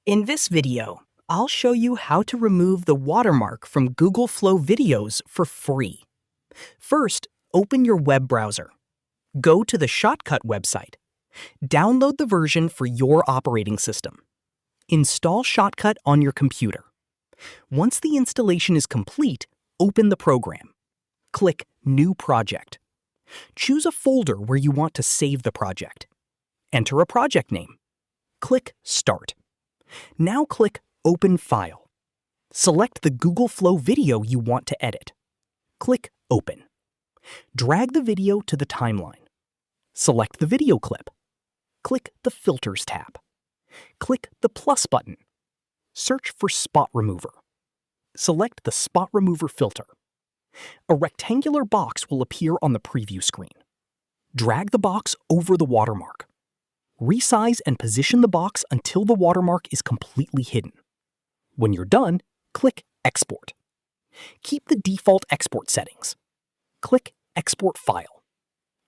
In this video, I'll show you how to remove the watermark from Google Flow videos for free. First, open your web browser. Go to the Shotcut website. Download the version for your operating system. Install Shotcut on your computer. Once the installation is complete, open the program. Click New Project. Choose a folder where you want to save the project. Enter a project name. Click Start. Now click Open File. Select the Google Flow video you want to edit. Click Open. Drag the video to the timeline. Select the video clip. Click the Filters tab. Click the plus button. Search for Spot Remover. Select the Spot Remover filter. A rectangular box will appear on the preview screen. Drag the box over the watermark. Resize and position the box until the watermark is completely hidden. When you're done, click Export. Keep the default export settings. Click Export File.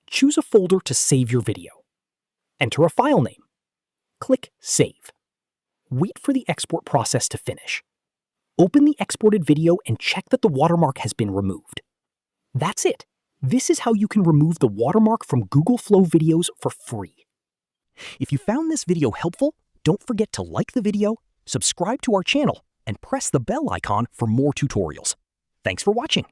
Choose a folder to save your video. Enter a file name. Click Save. Wait for the export process to finish. Open the exported video and check that the watermark has been removed. That's it. This is how you can remove the watermark from Google Flow videos for free. If you found this video helpful, don't forget to like the video, subscribe to our channel, and press the bell icon for more tutorials. Thanks for watching.